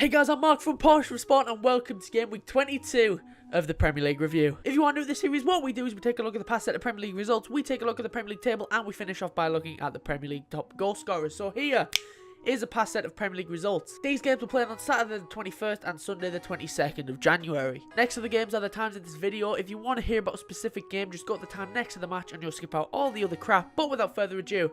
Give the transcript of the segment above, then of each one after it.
Hey guys, I'm Mark from Porsche Respond and welcome to Game Week 22 of the Premier League review. If you are new to this series, what we do is we take a look at the past set of Premier League results, we take a look at the Premier League table, and we finish off by looking at the Premier League top goal scorers. So here is a past set of Premier League results. These games were played on Saturday the 21st and Sunday the 22nd of January. Next to the games are the times of this video. If you want to hear about a specific game, just go to the time next to the match and you'll skip out all the other crap. But without further ado,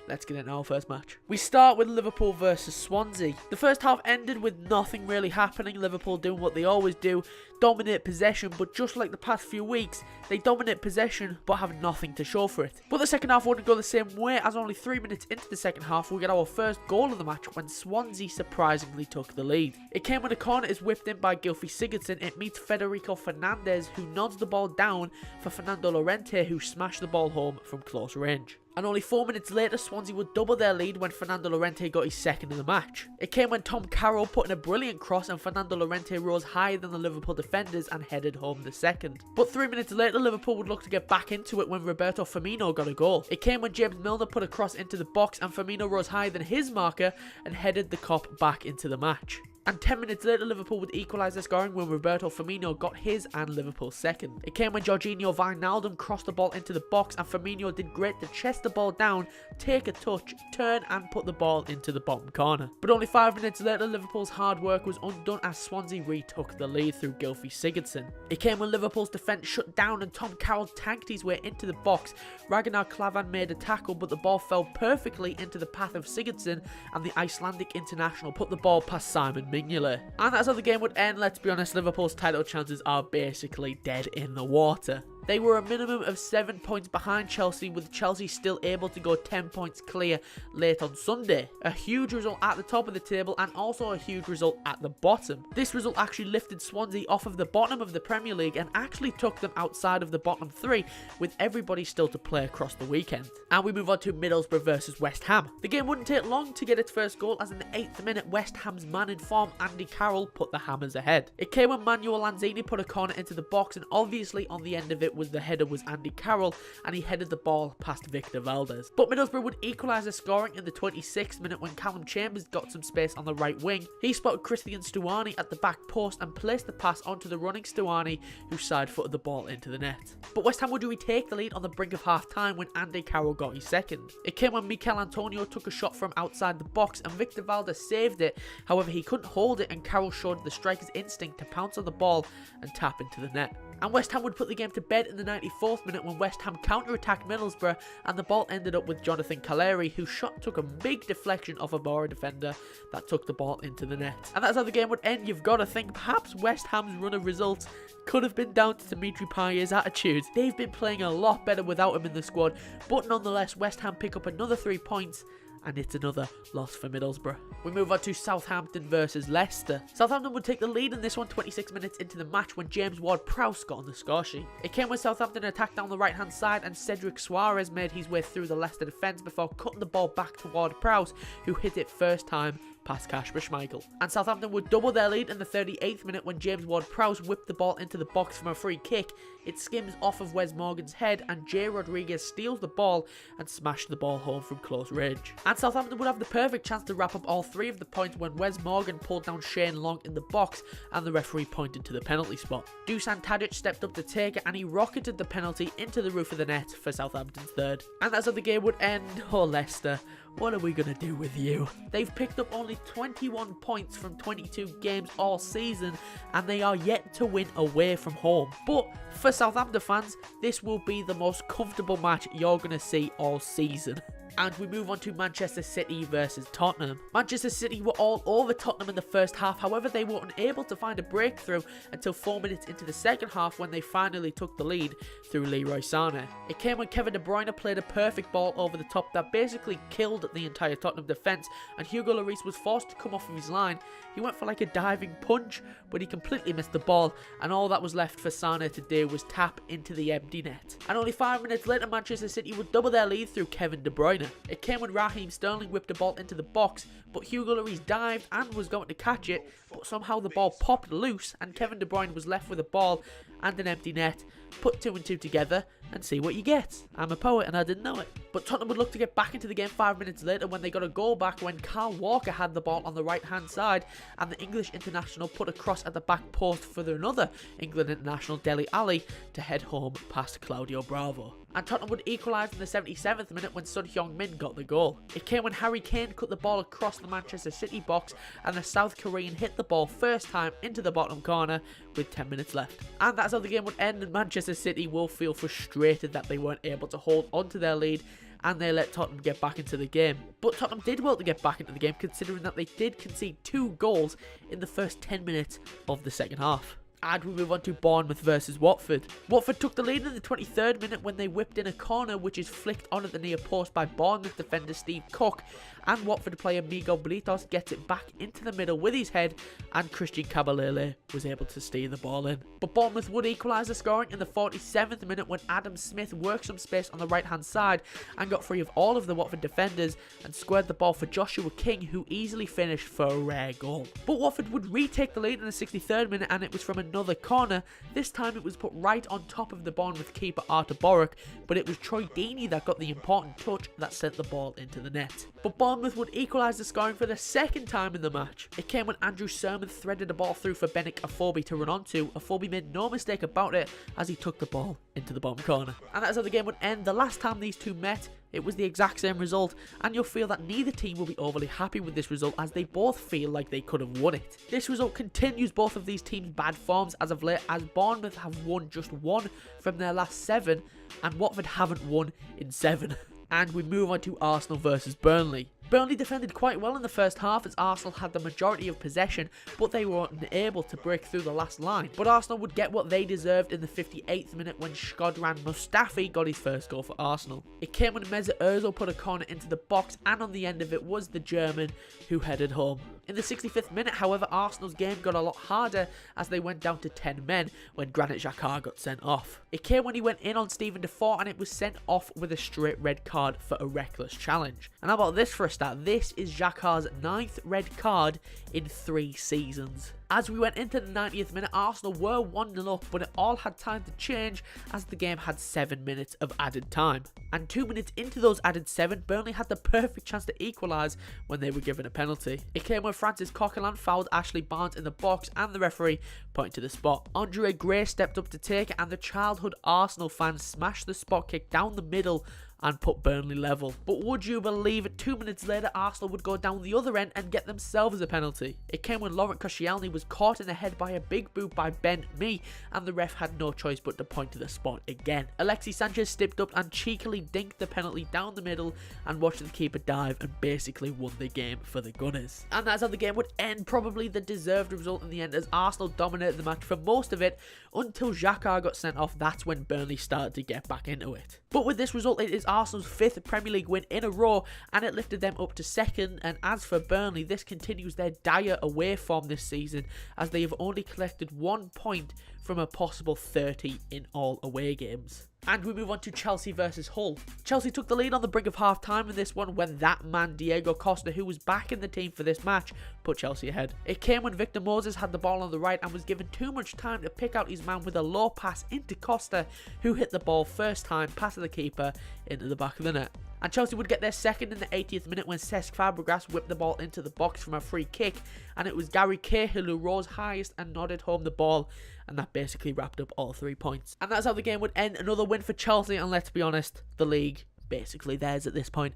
let's get into our first match. We start with Liverpool versus Swansea. The first half ended with nothing really happening. Liverpool doing what they always do, dominate possession, but just like the past few weeks, they dominate possession but have nothing to show for it. But the second half wouldn't go the same way, as only 3 minutes into the second half we get our first goal of the match when Swansea surprisingly took the lead. It came when a corner is whipped in by Gylfi Sigurdsson. It meets Federico Fernandez, who nods the ball down for Fernando Llorente, who smashed the ball home from close range. And only 4 minutes later, Swansea would double their lead when Fernando Llorente got his second in the match. It came when Tom Carroll put in a brilliant cross and Fernando Llorente rose higher than the Liverpool defenders and headed home the second. But 3 minutes later, Liverpool would look to get back into it when Roberto Firmino got a goal. It came when James Milner put a cross into the box and Firmino rose higher than his marker and headed the Kop back into the match. And 10 minutes later, Liverpool would equalise their scoring when Roberto Firmino got his and Liverpool's second. It came when Jorginho Wijnaldum crossed the ball into the box and Firmino did great to chest the ball down, take a touch, turn and put the ball into the bottom corner. But only 5 minutes later, Liverpool's hard work was undone as Swansea retook the lead through Gylfi Sigurdsson. It came when Liverpool's defence shut down and Tom Carroll tanked his way into the box. Ragnar Klavan made a tackle, but the ball fell perfectly into the path of Sigurdsson and the Icelandic international put the ball past Simon Mignolet. And that's how the game would end. Let's be honest, Liverpool's title chances are basically dead in the water. They were a minimum of 7 points behind Chelsea, with Chelsea still able to go 10 points clear late on Sunday. A huge result at the top of the table and also a huge result at the bottom. This result actually lifted Swansea off of the bottom of the Premier League and actually took them outside of the bottom three, with everybody still to play across the weekend. And we move on to Middlesbrough versus West Ham. The game wouldn't take long to get its first goal, as in the 8th minute West Ham's man in form Andy Carroll put the Hammers ahead. It came when Manuel Lanzini put a corner into the box, and obviously on the end of it was the header was Andy Carroll, and he headed the ball past Victor Valdez. But Middlesbrough would equalise the scoring in the 26th minute when Callum Chambers got some space on the right wing. He spotted Christian Stuani at the back post and placed the pass onto the running Stuani, who side-footed the ball into the net. But West Ham would retake the lead on the brink of half-time when Andy Carroll got his second. It came when Mikel Antonio took a shot from outside the box and Victor Valdez saved it. However, he couldn't hold it and Carroll showed the striker's instinct to pounce on the ball and tap into the net. And West Ham would put the game to bed in the 94th minute when West Ham counter-attacked Middlesbrough, and the ball ended up with Jonathan Calleri, whose shot took a big deflection off a Borough defender that took the ball into the net. And that's how the game would end. You've got to think perhaps West Ham's run of results could have been down to Dimitri Payet's attitude. They've been playing a lot better without him in the squad, but nonetheless West Ham pick up another 3 points, and it's another loss for Middlesbrough. We move on to Southampton versus Leicester. Southampton would take the lead in this one 26 minutes into the match when James Ward-Prowse got on the score sheet. It came when Southampton attacked down the right hand side and Cedric Suarez made his way through the Leicester defence before cutting the ball back to Ward-Prowse, who hit it first time past Kasper Schmeichel. And Southampton would double their lead in the 38th minute when James Ward-Prowse whipped the ball into the box from a free kick. It skims off of Wes Morgan's head and Jay Rodriguez steals the ball and smashed the ball home from close range. And Southampton would have the perfect chance to wrap up all 3 of the points when Wes Morgan pulled down Shane Long in the box and the referee pointed to the penalty spot. Dusan Tadic stepped up to take it and he rocketed the penalty into the roof of the net for Southampton's third. And that's how the game would end. Oh Leicester, what are we going to do with you? They've picked up only 21 points from 22 games all season and they are yet to win away from home. But for Southampton fans, this will be the most comfortable match you're going to see all season. And we move on to Manchester City versus Tottenham. Manchester City were all over Tottenham in the first half, however they were unable to find a breakthrough until 4 minutes into the second half when they finally took the lead through Leroy Sané. It came when Kevin De Bruyne played a perfect ball over the top that basically killed the entire Tottenham defence and Hugo Lloris was forced to come off of his line. He went for like a diving punch, but he completely missed the ball and all that was left for Sané to do was tap into the empty net. And only 5 minutes later Manchester City would double their lead through Kevin De Bruyne. winner. It came when Raheem Sterling whipped a ball into the box, but Hugo Lloris dived and was going to catch it, but somehow the ball popped loose and Kevin De Bruyne was left with a ball and an empty net. Put 2 and 2 together and see what you get. I'm a poet and I didn't know it. But Tottenham would look to get back into the game 5 minutes later when they got a goal back when Kyle Walker had the ball on the right hand side and the English international put a cross at the back post for another England international, Dele Alli, to head home past Claudio Bravo. And Tottenham would equalise in the 77th minute when Son Heung-min got the goal. It came when Harry Kane cut the ball across the Manchester City box and the South Korean hit the ball first time into the bottom corner with 10 minutes left. And that's how the game would end, and Manchester City will feel frustrated that they weren't able to hold on to their lead and they let Tottenham get back into the game. But Tottenham did well to get back into the game, considering that they did concede 2 goals in the first 10 minutes of the second half. And we move on to Bournemouth versus Watford. Watford took the lead in the 23rd minute when they whipped in a corner which is flicked on at the near post by Bournemouth defender Steve Cook, and Watford player Miguel Britos gets it back into the middle with his head, and Christian Caballele was able to steer the ball in. But Bournemouth would equalise the scoring in the 47th minute when Adam Smith worked some space on the right hand side and got free of all of the Watford defenders and squared the ball for Joshua King, who easily finished for a rare goal. But Watford would retake the lead in the 63rd minute, and it was from another corner. This time it was put right on top of the Bournemouth keeper Artur Boruc, but it was Troy Deeney that got the important touch that sent the ball into the net. But Bournemouth would equalise the scoring for the second time in the match. It came when Andrew Sermon threaded the ball through for Benik Afobe to run onto. Afobe made no mistake about it as he took the ball into the bottom corner. And that's how the game would end. The last time these two met, it was the exact same result, and you'll feel that neither team will be overly happy with this result as they both feel like they could have won it. This result continues both of these teams' bad forms as of late, as Bournemouth have won just 1 from their last 7 and Watford haven't won in 7. And we move on to Arsenal versus Burnley. Burnley defended quite well in the first half as Arsenal had the majority of possession, but they were unable to break through the last line. But Arsenal would get what they deserved in the 58th minute when Shkodran Mustafi got his first goal for Arsenal. It came when Mesut Ozil put a corner into the box, and on the end of it was the German who headed home. In the 65th minute, however, Arsenal's game got a lot harder as they went down to 10 men when Granit Xhaka got sent off. It came when he went in on Steven Defour and it was sent off with a straight red card for a reckless challenge. And how about this for a start? This is Xhaka's 9th red card in 3 seasons. As we went into the 90th minute, Arsenal were 1-0 up, but it all had time to change as the game had 7 minutes of added time. And 2 minutes into those added 7, Burnley had the perfect chance to equalise when they were given a penalty. It came when Francis Coquelin fouled Ashley Barnes in the box and the referee pointed to the spot. Andre Gray stepped up to take it and the childhood Arsenal fans smashed the spot kick down the middle and put Burnley level. But would you believe it, 2 minutes later Arsenal would go down the other end and get themselves a penalty. It came when Laurent Koscielny was caught in the head by a big boot by Ben Mee and the ref had no choice but to point to the spot again. Alexis Sanchez stepped up and cheekily dinked the penalty down the middle and watched the keeper dive and basically won the game for the Gunners. And that's how the game would end, probably the deserved result in the end as Arsenal dominated the match for most of it until Xhaka got sent off. That's when Burnley started to get back into it. But with this result, it is Arsenal's 5th Premier League win in a row and it lifted them up to 2nd. And as for Burnley, this continues their dire away form this season as they have only collected 1 point from a possible 30 in all away games. And we move on to Chelsea versus Hull. Chelsea took the lead on the brink of half-time in this one when that man Diego Costa, who was back in the team for this match, put Chelsea ahead. It came when Victor Moses had the ball on the right and was given too much time to pick out his man with a low pass into Costa, who hit the ball first time past the keeper into the back of the net. And Chelsea would get their second in the 80th minute when Cesc Fabregas whipped the ball into the box from a free kick, and it was Gary Cahill who rose highest and nodded home the ball, and that basically wrapped up all 3 points. And that's how the game would end. Another win for Chelsea, and let's be honest, the league basically theirs at this point.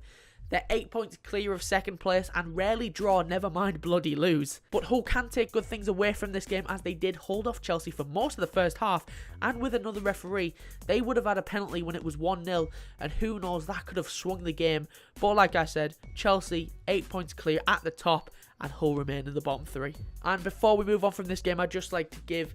They're 8 points clear of 2nd place and rarely draw, never mind bloody lose. But Hull can take good things away from this game as they did hold off Chelsea for most of the first half, and with another referee, they would have had a penalty when it was 1-0, and who knows, that could have swung the game. But like I said, Chelsea 8 points clear at the top and Hull remain in the bottom 3. And before we move on from this game, I'd just like to give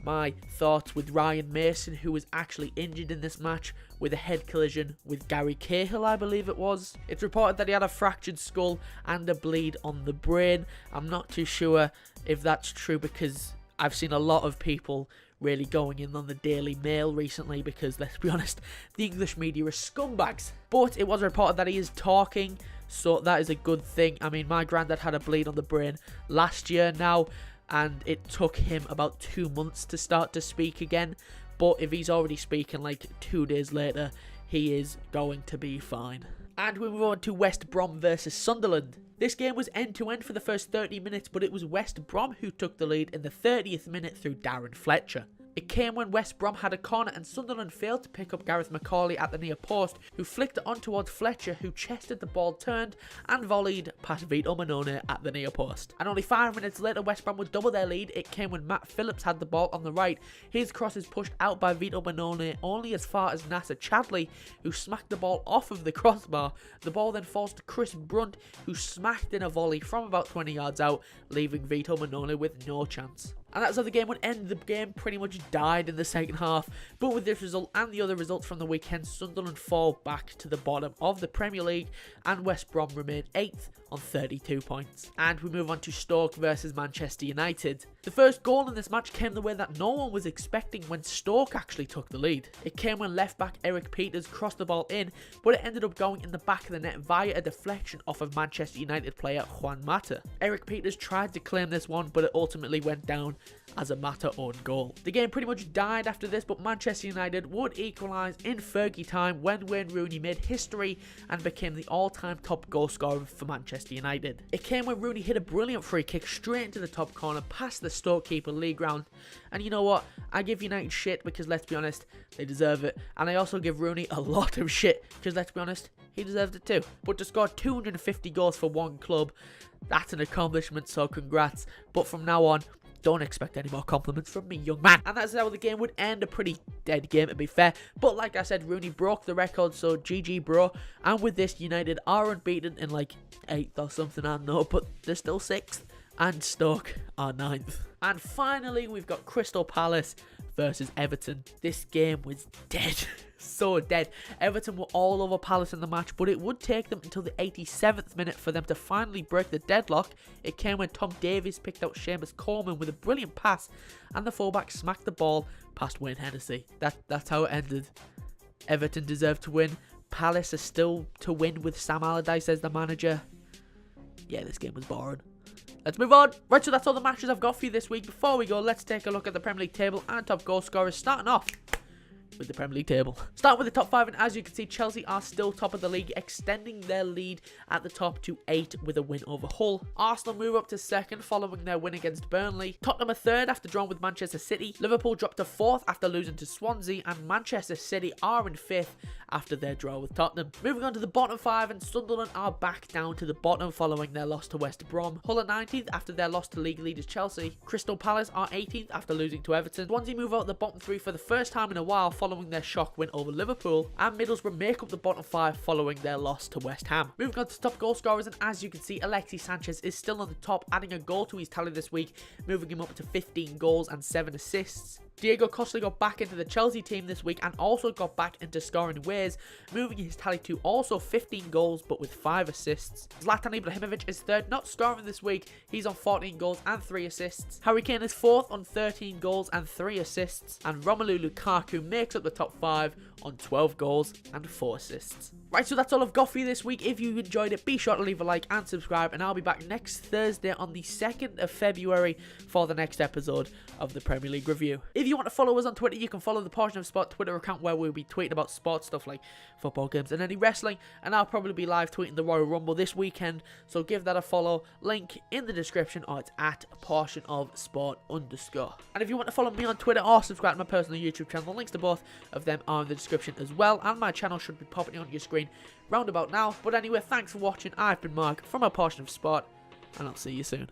my thoughts with Ryan Mason, who was actually injured in this match with a head collision with Gary Cahill, I believe it was. It's reported that he had a fractured skull and a bleed on the brain. I'm not too sure if that's true because I've seen a lot of people really going in on the Daily Mail recently because, let's be honest, the English media are scumbags. But it was reported that he is talking, so that is a good thing. I mean, my granddad had a bleed on the brain last year now, and it took him about 2 months to start to speak again. But if he's already speaking like 2 days later, he is going to be fine. And we move on to West Brom versus Sunderland. This game was end-to-end for the first 30 minutes, but it was West Brom who took the lead in the 30th minute through Darren Fletcher. It came when West Brom had a corner and Sunderland failed to pick up Gareth McCauley at the near post, who flicked it on towards Fletcher, who chested the ball, turned and volleyed past Vito Manone at the near post. And only 5 minutes later, West Brom would double their lead. It came when Matt Phillips had the ball on the right. His cross is pushed out by Vito Manone only as far as Nasser Chadley, who smacked the ball off of the crossbar. The ball then falls to Chris Brunt, who smacked in a volley from about 20 yards out, leaving Vito Manone with no chance. And that's how the game would end. The game pretty much died in the second half. But with this result and the other results from the weekend, Sunderland fall back to the bottom of the Premier League and West Brom remain 8th on 32 points. And we move on to Stoke versus Manchester United. The first goal in this match came the way that no one was expecting when Stoke actually took the lead. It came when left back Eric Peters crossed the ball in, but it ended up going in the back of the net via a deflection off of Manchester United player Juan Mata. Eric Peters tried to claim this one, but it ultimately went down as a Mata own goal. The game pretty much died after this, but Manchester United would equalise in Fergie time when Wayne Rooney made history and became the all-time top goal scorer for Manchester United. It came when Rooney hit a brilliant free kick straight into the top corner past the Stoke keeper Lee Ground. And you know what? I give United shit because, let's be honest, they deserve it. And I also give Rooney a lot of shit because, let's be honest, he deserves it too. But to score 250 goals for one club, that's an accomplishment, so congrats. But from now on, don't expect any more compliments from me, young man. And that's how the game would end. A pretty dead game, to be fair. But like I said, Rooney broke the record, so GG, bro. And with this, United are unbeaten in like 8th or something, I don't know. But they're still 6th. And Stoke are 9th. And finally, we've got Crystal Palace versus Everton. This game was dead. So dead. Everton were all over Palace in the match, but it would take them until the 87th minute for them to finally break the deadlock. It came when Tom Davies picked out Seamus Coleman with a brilliant pass, and the fullback smacked the ball past Wayne Hennessy. That's how it ended. Everton deserved to win. Palace are still to win with Sam Allardyce as the manager. Yeah, this game was boring. Let's move on. Right, so that's all the matches I've got for you this week. Before we go, let's take a look at the Premier League table and top goal scorers, starting off with the Premier League table. Start with the top 5, and as you can see, Chelsea are still top of the league, extending their lead at the top to 8 with a win over Hull. Arsenal move up to 2nd following their win against Burnley. Tottenham are 3rd after drawing with Manchester City. Liverpool dropped to 4th after losing to Swansea, and Manchester City are in 5th after their draw with Tottenham. Moving on to the bottom 5, and Sunderland are back down to the bottom following their loss to West Brom. Hull are 19th after their loss to league leaders Chelsea. Crystal Palace are 18th after losing to Everton. Swansea move out the bottom 3 for the first time in a while following their shock win over Liverpool, and Middlesbrough make up the bottom 5 following their loss to West Ham. Moving on to top goal scorers, and as you can see, Alexis Sanchez is still on the top, adding a goal to his tally this week, moving him up to 15 goals and 7 assists. Diego Costa got back into the Chelsea team this week and also got back into scoring ways, moving his tally to also 15 goals but with 5 assists. Zlatan Ibrahimovic is 3rd, not scoring this week. He's on 14 goals and 3 assists. Harry Kane is 4th on 13 goals and 3 assists. And Romelu Lukaku makes up the top 5 on 12 goals and 4 assists. Right, so that's all I've got for you this week. If you enjoyed it, be sure to leave a like and subscribe, and I'll be back next Thursday on the 2nd of February for the next episode of the Premier League Review. If you want to follow us on Twitter, you can follow the Portion of Sport Twitter account, where we'll be tweeting about sports stuff like football games and any wrestling, and I'll probably be live tweeting the Royal Rumble this weekend, so give that a follow. Link in the description, or it's at Portion of Sport _. And if you want to follow me on Twitter or subscribe to my personal YouTube channel, the links to both of them are in the description as well, and my channel should be popping on your screen round about now. But anyway, thanks for watching. I've been Mark from A Portion of Sport, and I'll see you soon.